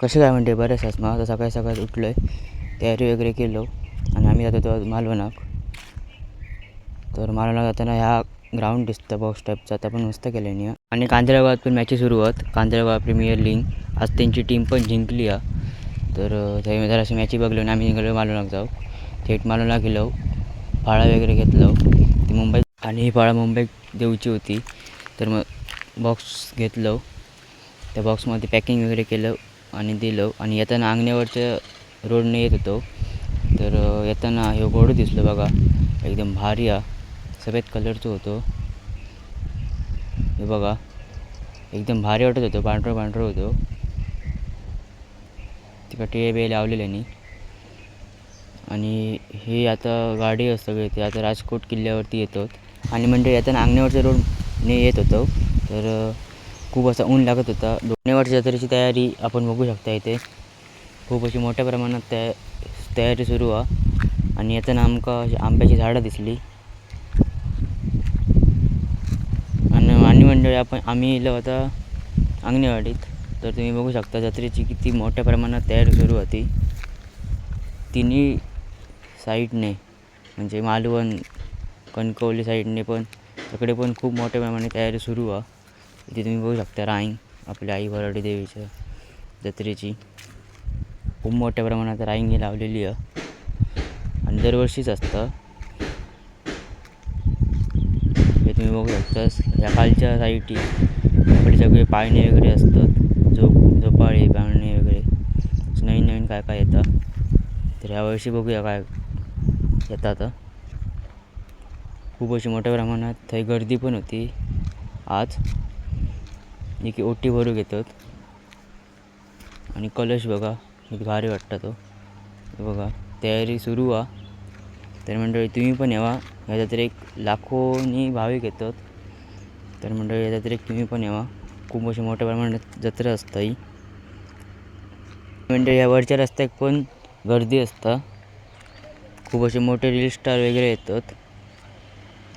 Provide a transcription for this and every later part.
कसं काय म्हणते बरेच असं मग आता सकाळी सकाळी उठलो आहे, तयारी वगैरे केलो आणि आम्ही जातो तो मालवणाक. तर मालवणाक जाताना ह्या ग्राउंड दिसतं बॉक्स टाईपचा, आता पण मस्त केलं नाही. आणि कांजळगावात पण मॅचेस सुरू आहेत. कांजळगाव प्रीमियर लीग आज त्यांची टीम पण जिंकली आहे. तर त्यामुळे जराशी मॅची बघलो आणि आम्ही निघालो मालवणाक जाऊ. थेट मालवणाक गेलो, फाळा वगैरे घेतलो ती मुंबईत आणि ही फाळा मुंबईत देऊची होती. तर मग बॉक्स घेतलो, त्या बॉक्समध्ये पॅकिंग वगैरे केलं आणि दिलं. आणि येताना अंगण्यावरच्या रोडने येत होतो. तर येताना हे घोडं दिसलं बघा, एकदम भारी आहे, सफेद कलरचं होतं. हे बघा एकदम भारी वाटत होतं, पांढरं पांढरं होतं. तिकडे टिळे बिळे लावलेल्यानी. आणि हे आता गाडी सगळे ते आता राजकोट किल्ल्यावरती येतात. आणि म्हणजे येताना अंगण्यावरच्या रोडने येत होतो. तर खूप असा ऊन लागत होता. अंगण्यावरच्या जत्रेची तयारी आपण बघू शकता इथे. खूप अशी मोठ्या प्रमाणात तयारी सुरू आहे. आणि येताना आमका आंब्याची झाडं दिसली. आणि मंडळी आम्ही येलो आता अंगणेवाडीत. तर तुम्ही बघू शकता जत्रेची किती मोठ्या प्रमाणात तयारी सुरू होती. तिन्ही साईडने म्हणजे मालवण कणकवली साईडने पण तिकडे पण खूप मोठ्या प्रमाणात तयारी सुरू आहे. इथे तुम्ही बघू शकता राईंग आपल्या आई वराडी देवीच्या जत्रेची खूप मोठ्या प्रमाणात राईंगी लावलेली आहे आणि दरवर्षीच असतं. हे तुम्ही बघू शकता. या खालच्या साईडची आपले सगळे पाळणे वगैरे असतात, झोपाळे पाळणे वगैरे नवीन नवीन काय काय येतं. तर यावर्षी बघूया काय येतात. खूप अशी मोठ्या प्रमाणात थंय गर्दी पण होती आज. एक ओटी भरू घेतात आणि कलश बघा किती भारी वाटतं तो. बघा तयारी सुरू आहे. तर मंडळी तुम्ही पण यावा, या जत्रेक लाखोनी भाविक येतात. तर मंडळी या जत्रेक तुम्ही पण यावा, खूप अशी मोठ्या प्रमाणात जत्रा असतं ही. मंडळी या वरच्या रस्त्याक पण गर्दी असतं, खूप असे मोठे रील स्टार वगैरे येतात.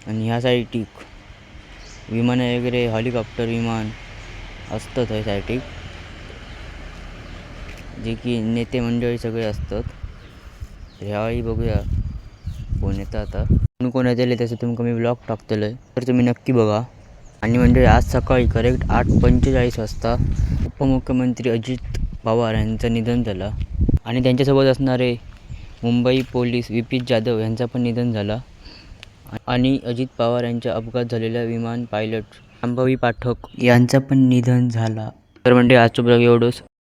आणि ह्या साईडीक विमानं वगैरे हेलिकॉप्टर विमान असतं ह्या साईडीक, जे की नेते मंडळी सगळे असतात. तर ह्यावेळी बघूया कोण येतं आता. कोण येतले तसं तुमका मी ब्लॉग टाकतलो आहे, तर तुम्ही नक्की बघा. आणि म्हणजे आज सकाळी करेक्ट 8:45 वाजता उपमुख्यमंत्री अजित पवार यांचं निधन झालं. आणि त्यांच्यासोबत असणारे मुंबई पोलीस VP जाधव यांचं पण निधन झालं. आणि अजित पवार यांच्या अपघात झालेल्या विमान पायलट शांभवी पाठक यांचं पण निधन झालं. तर म्हणजे आजचं ब्लॉग एवढंच.